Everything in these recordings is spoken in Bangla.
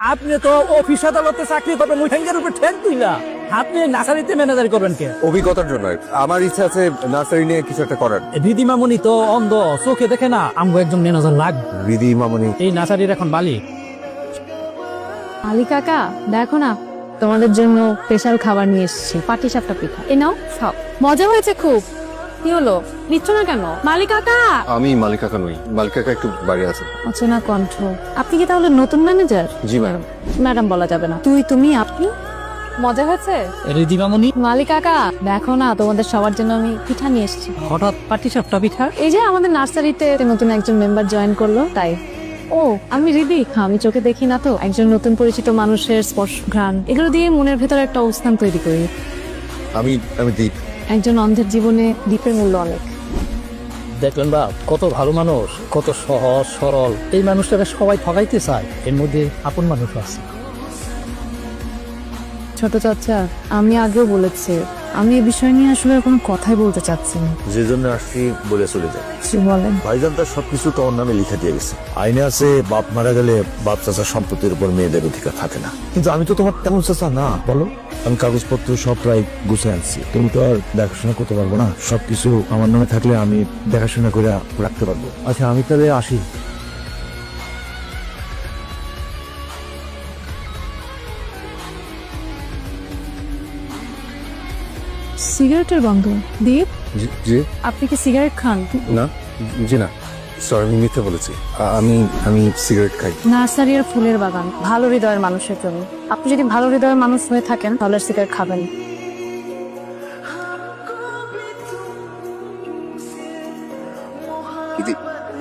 আপনি তো অফিস আদালতে চাকরি করবেন, ওই ঠ্যাঙ্গের উপর ঠ্যাং তুইলা আপনি নার্সারিতে ম্যানেজারি করবেন কে? অভিজ্ঞতার জন্য আমার ইচ্ছা আছে নার্সারি নিয়ে কিছু একটা করার। রিদি মামুনি তো অন্ধ, চোখে দেখে না। আমগো একজন ম্যানেজার লাগবে। রিদি মামুনি এই নার্সারির এখন মালিক। আলী কাকা দেখো না, তোমাদের জন্য স্পেশাল খাবার নিয়ে এসেছি, পাটিসাপটা পিঠা। এ নাও খাও, মজা হয়েছে খুব। কি হলো, নিচ্ছ না কেন? মালিক কাকা। আমি মালিক কাকা নই, মালিক কাকা একটু বাইরে আছে। অচেনা কণ্ঠ। আপনি কি তাহলে নতুন ম্যানেজার? জি ম্যাডাম। ম্যাডাম বলা যাবে না, তুই তুমি আপনি। মজা হয়েছে? রিদি মামুনি মালিক কাকা দেখো না, তোমাদের সবার জন্য আমি পিঠা নিয়ে এসেছি। হঠাৎ পাটিসাপটা পিঠা? এই যে আমাদের নার্সারিতে নতুন একজন মেম্বার জয়েন করলো, তাই। ও আমি রিদি, আমি চোখে দেখি না তো, একজন নতুন পরিচিত মানুষের স্পর্শ, ঘ্রাণ, এগুলো দিয়ে মনের ভেতরে একটা অবস্থান তৈরি করি। আমি দীপ। একজন অন্ধের জীবনে দীপের মূল্য অনেক। দেখলেন বা কত ভালো মানুষ, কত সহজ সরল। এই মানুষটাকে সবাই ঠকাইতে চায়, এর মধ্যে আপন মানুষ আছে। ছোট চাচা, আমি আগেও বলেছি আমি এই বিষয় নিয়ে আসলে কোনো কথাই বলতে চাচ্ছি না। যে জন্য আসছি বলে চলে যায়। বলেন। ভাইজান তার সবকিছু তোমার নামে লিখে দিয়ে গেছে। আইনে আছে বাপ মারা গেলে বাপ চাচার সম্পত্তির উপর মেয়েদের অধিকার থাকে না, কিন্তু আমি তো তোমার তেমন চাচা না। বলো, আমি কাগজপত্র সব প্রায় গুছিয়ে আনছি, তুমি তো আর দেখাশোনা করতে পারবো না। সবকিছু আমার নামে থাকলে আমি দেখাশোনা করে রাখতে পারবো। আচ্ছা আমি তাহলে আসি। সিগারেটের গন্ধ। দীপ, জি আপনি কি সিগারেট খান? না, জি না, সরি আমি মিথ্যে বলেছি। আমি সিগারেট খাই। নার্সারি আর ফুলের বাগান ভালো হৃদয়ের মানুষের জন্য। আপনি যদি ভালো হৃদয়ের মানুষ হয়ে থাকেন তাহলে সিগারেট খাবেন।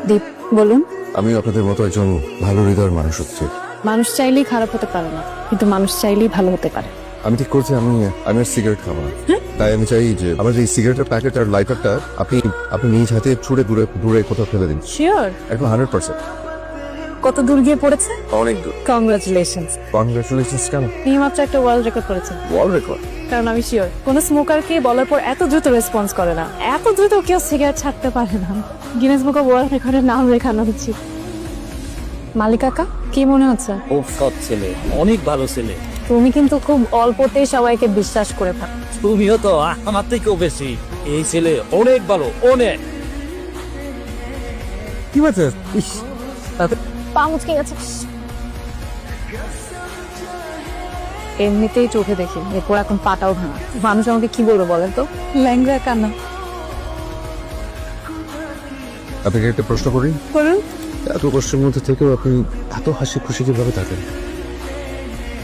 দীপ বলুন। আমি আপনাদের মতো একজন ভালো হৃদয়ের মানুষ হচ্ছে। মানুষ চাইলেই খারাপ হতে পারে না, কিন্তু মানুষ চাইলেই ভালো হতে পারে। আমি ঠিক করছি আমি আর সিগারেট খাবো না। তাই আমি চাই যে আমার যে সিগারেটের প্যাকেট আর লাইটারটা আপনি নিজ হাতে ছুঁড়ে দূরে দূরে কোথাও ফেলে দিন। শিওর? একদম 100%। কত দূর গিয়ে পড়েছে? অনেক দূর। কংগ্রাচুলেশনস। কংগ্রাচুলেশনস কেন? এই মাত্র একটা ওয়ার্ল্ড রেকর্ড করেছে। World record? কারণ আমি শিওর কোন স্মোকারকে বলার পর এত দ্রুত রেসপন্স করে না, এত দ্রুত কেউ সিগারেট ছাড়তে পারে না। গিনেস বুক অফ ওয়ার্ল্ড রেকর্ডের নাম লেখানো উচিত। মালিক কাকা, কি মনে হচ্ছে? খুব সৎ ছেলে, অনেক ভালো ছেলে। তুমি কিন্তু খুব অল্পতেই সবাইকে বিশ্বাস করে থাকো। তুমিও তো আমার থেকেও বেশি। এই ছেলে অনেক ভালো, অনেক। কি বলছে? পা মুচকে গেছে। এমনিতেই চোখে দেখি, এরপর এখন পাটাও ভাঙা। মানুষ আমাকে কি বলবো বলেন তো? ল্যাংড়া কান্না। আপনাকে একটা প্রশ্ন করি। বলুন। এত কষ্টের মধ্যে থেকেও আপনি এত হাসি খুশি কিভাবে থাকেন?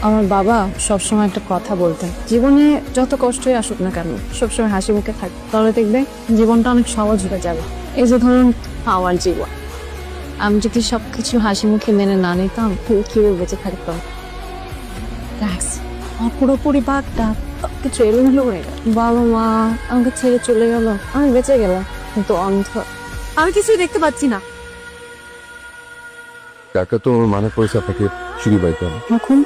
আমার বাবা সবসময় একটা কথা বলতেন, জীবনে যত কষ্টই আসুক না কেন সবসময় হাসি মুখে থাক, তাহলে দেখবে জীবনটা অনেক সহজ হয়ে যাবে। এই যে ধরুন আমার জীবন, আমি যদি সবকিছু হাসি মুখে মেনে না নিতাম কিভাবে বেঁচে থাকতাম। আমার পুরো পরিবারটা সবকিছু এলোমেলো হয়ে গেল। বাবা মা আমাকে ছেড়ে চলে গেল, আমি বেঁচে গেলাম কিন্তু অন্ধ, আমি কিছুই দেখতে পাচ্ছি না। টাকা তো মানে পয়সা আপনাকে সিঁড়ি বাইতে হবে। এখন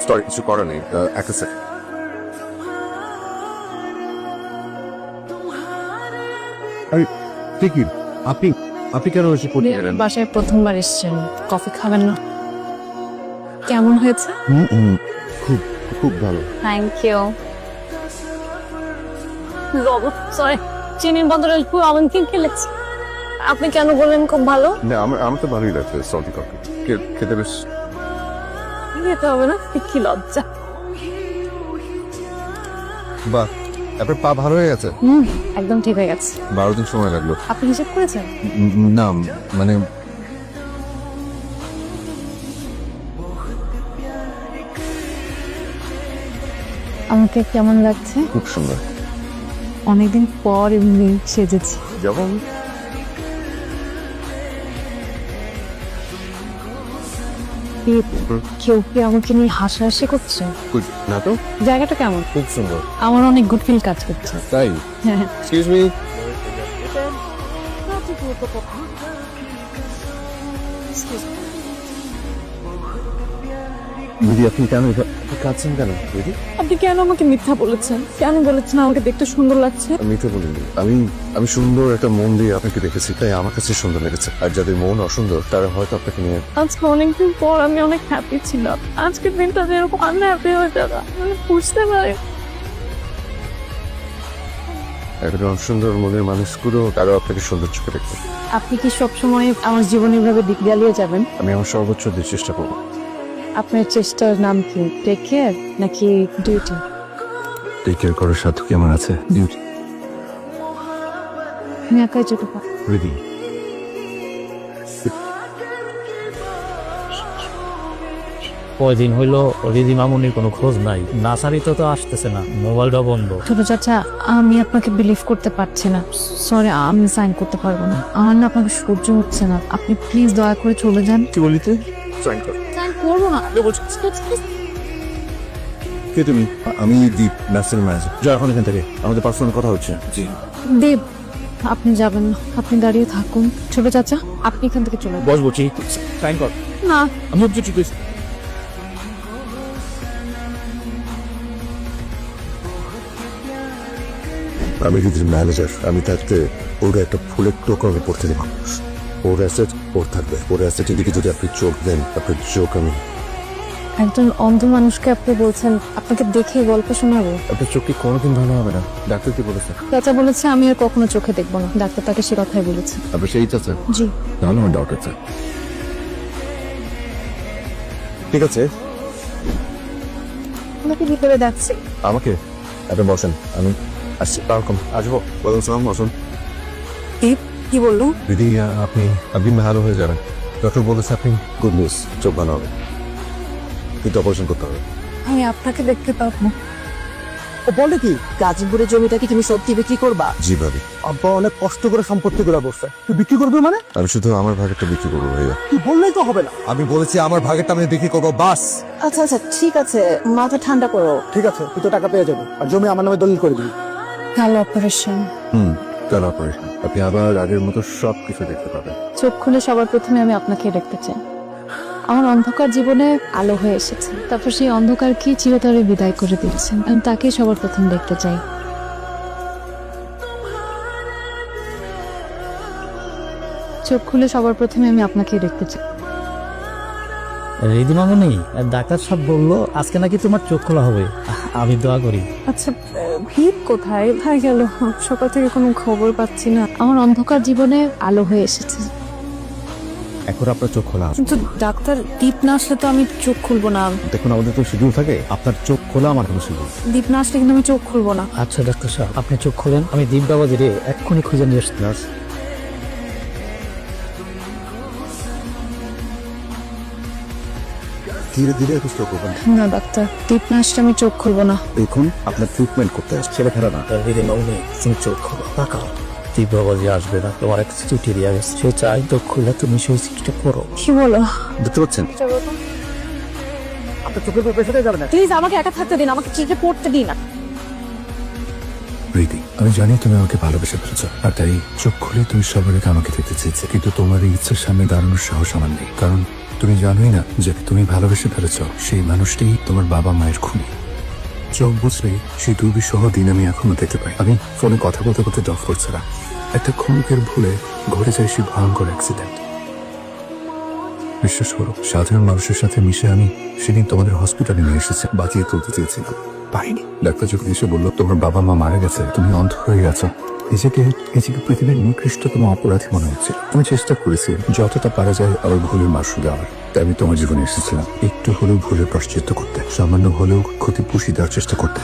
সরি, কিছু করার নেই। একটা সেকেন্ড। ঠিকই, আপনি কেন এসে পড়তে গেলেন? বাসায় প্রথমবার এসেছেন, কফি খাবেন না? কেমন হয়েছে? খুব খুব ভালো। Thank you. সরি, চিনির বদলে একটু আমন্ত্রণ খেলেছি। আপনি কেন বললেন খুব ভালো? না, আমার তো ভালোই লাগছে সল্টি কফি। খেতে বেশ। খেতে হবে না, কি লজ্জা। বাহ, আপনার পা ভালো হয়ে গেছে? একদম ঠিক হয়ে গেছে। 12 দিন সময় লাগলো। আপনি হিসেব করেছেন? না মানে আমাকে কেমন লাগছে? খুব সুন্দর। অনেকদিন পর এমনি সেজেছি। যেমন কেউ কি আমাকে নিয়ে হাসাহাসি করছে? না তো। জায়গাটা কেমন? খুব সুন্দর। আমার অনেক গুড ফিল কাজ করছে। তাই? হ্যাঁ। Excuse me. দিদি আপনি কেন কাঁদছেন কেন দিদি? আপনি কেন আমাকে মিথ্যা বলেছেন? কেন বলেছেন আমাকে দেখতে সুন্দর লাগছে? আমি তো বলিনি, আমি সুন্দর একটা মন দিয়ে আপনাকে দেখেছি, তাই আমার কাছে সুন্দর লেগেছে। আর যাদের মন অসুন্দর তারা হয়তো আপনাকে নিয়ে। আজকে অনেকদিন পর আমি অনেক হ্যাপি ছিলাম। আজকের দিনটা যেরকম আনহ্যাপি হয়ে যাবে আমি বুঝতে পারি। একটা অসুন্দর মনের মানুষগুলো তারা আপনাকে সুন্দর চোখে দেখবে। আপনি কি সবসময় আমার জীবনের ভাবে দিক জ্বালিয়ে যাবেন? আমি আমার সর্বোচ্চ দিয়ে চেষ্টা করবো। আপনার চেষ্টার নাম কি? টেক কেয়ার নাকি ডিউটি? টেক কেয়ার করার সাধ্য কি আমার আছে? ডিউটি। আমি একাই যেতে পারি। দিদি কয়দিন হইলো রিদি মামুনির কোনো খোঁজ নাই, নার্সারি তো আসতেছে না, মোবাইলটা বন্ধ। ছোট চাচা, আমি আপনাকে বিলিভ করতে পারছি না। সরি, আমি সাইন করতে পারবো না। আমার না আপনাকে সহ্য হচ্ছে না। আপনি প্লিজ দয়া করে চলে যান। কি বলিতে? সাইন কর। সাইন করবো না। কে তুমি? আমি দীপ, নার্সারি ম্যানেজার। যা এখন এখান থেকে, আমাদের পার্সোনাল কথা হচ্ছে। জি দেব, আপনি যাবেন না, আপনি দাঁড়িয়ে থাকুন। ছোট চাচা, আপনি এখান থেকে চলে যান। বস বলছি সাইন কর। না, আমি অবজেক্ট করেছি। আমি যদি ম্যানেজার, আমি থাকতে ওরা একটা ফুলের টোকা আমি পড়তে দেবো। ওর অ্যাসেট ওর থাকবে, ওর অ্যাসেটের দিকে যদি আপনি চোখ দেন, আপনার চোখ আমি। একজন অন্ধ মানুষকে আপনি বলছেন আপনাকে দেখে গল্প শোনাবো? আপনার চোখ কি কোনোদিন ভালো হবে না? ডাক্তার কি বলেছে? চাচা বলেছে আমি আর কখনো চোখে দেখবো না। ডাক্তার তাকে সে কথাই বলেছে। আপনার সেই চাচা? জি। তাহলে আমার ডাউট আছে। ঠিক আছে, আমাকে ভিতরে ডাকছে। আমাকে আপনি বসেন, আমি আসছি। ওয়েলকাম। আসবো। ওয়ালাইকুম আসসালাম, বসুন। কি বললো? দিদি আপনি ভালো হয়ে যাবেন। ডক্টর বলেছে আপনি গুড নিউজ, চোখ ভালো হবে, কিন্তু অপারেশন করতে হবে। আমি আপনাকে দেখতে পাবো। ও বলে কি গাজীপুরের জমিটা কি তুমি সত্যি বিক্রি করবা? জি ভাবি। আব্বা অনেক কষ্ট করে সম্পত্তি করে বসছে, তুই বিক্রি করবি মানে? আমি শুধু আমার ভাগেরটা বিক্রি করবো ভাইয়া। তুই বললেই তো হবে না। আমি বলেছি আমার ভাগেরটা আমি বিক্রি করবো, বাস। আচ্ছা আচ্ছা ঠিক আছে, মাথা ঠান্ডা করো। ঠিক আছে, তুই তো টাকা পেয়ে যাবে, আর জমি আমার নামে দলিল করে দিবি। কালো অপারেশন। কাল অপারেশন। আপনি আবার আগের মতো সব কিছু দেখতে পাবেন। চোখ খুলে সবার প্রথমে আমি আপনাকে দেখতে চাই। আমার অন্ধকার জীবনে আলো হয়ে এসেছে, তারপর সেই অন্ধকার কি চিরতরে বিদায় করে দিচ্ছেন। আমি তাকে সবার প্রথম দেখতে চাই। চোখ খুলে সবার প্রথমে আমি আপনাকে দেখতে চাই। রিদি মামুনি, ডাক্তার সাহেব বললো আজকে নাকি তোমার চোখ খোলা হবে। আমি দোয়া করি। আচ্ছা, ভিড় কোথায়? ভাই গেল, সকাল থেকে কোনো খবর পাচ্ছি না। আমার অন্ধকার জীবনে আলো হয়ে এসেছে। এখন আপনার চোখ খোলা। কিন্তু ডাক্তার দীপ না আসলে তো আমি চোখ খুলবো না। দেখুন আমাদের তো শিডিউল থাকে, আপনার চোখ খোলা আমার কোনো শিডিউল। দীপ না আসলে কিন্তু আমি চোখ খুলবো না। আচ্ছা ডাক্তার সাহেব, আপনি চোখ খোলেন, আমি দীপ বাবাজি রে এক্ষুনি খুঁজে নিয়ে আসছি। নার্স, ধীরে ধীরে সুস্থ করবেন। না ডাক্তার, দীপ না আসলে আমি চোখ খুলবো না। দেখুন আপনার ট্রিটমেন্ট করতে আসছে, ছেলে খেলা না। রিদি মামুনি, তুমি চোখ খোলো, তাকাও। দীপ বাবাজি আসবে না, তোমার একটা চিঠি দিয়ে গেছে, সে চাই চোখ খুলে তুমি সেই চিঠিটা পড়ো। কি বলো? দেখতে পাচ্ছেন? আপনার চোখের উপর পেছনে যাবে না। প্লিজ আমাকে একা থাকতে দিন, আমাকে চিঠি পড়তে দিন। প্রীতি, আমি জানি তুমি আমাকে ভালোবেসে ফেলেছ, আর তাই চোখ খুলে তুমি সবার আগে আমাকে দেখতে চেয়েছে, কিন্তু তোমার এই ইচ্ছার সামনে দাঁড়ানোর সাহস আমার নেই। কারণ তুমি জানোই না যে তুমি ভালোবেসে ফেলেছ সেই মানুষটি তোমার বাবা মায়ের খুনি। চোখ বুঝলে সেই দুর্বিষহ দিন আমি এখনো দেখতে পাই। আমি ফোনে কথা বলতে বলতে ডফ করছিলাম, একটা ক্ষণিকের ভুলে ঘটে যায় সেই ভয়ঙ্কর অ্যাক্সিডেন্ট। বিশ্বাস করো, সাধারণ মানুষের সাথে মিশে আমি সেদিন তোমাদের হসপিটালে নিয়ে এসেছি, বাঁচিয়ে তুলতে চেয়েছিলাম, পাইনি। ডাক্তার যখন এসে বললো তোমার বাবা মা মারা গেছে, তুমি অন্ধ হয়ে গেছো, নিজেকে পৃথিবীর নিকৃষ্টতম অপরাধী মনে হচ্ছে। আমি চেষ্টা করেছি যতটা পারা যায় আমার ভুলের মাসুল দেওয়ার। তাই আমি তোমার জীবনে এসেছিলাম একটু হলেও ভুলের প্রায়শ্চিত্ত করতে, সামান্য হলেও ক্ষতি পুষিয়ে দেওয়ার চেষ্টা করতে।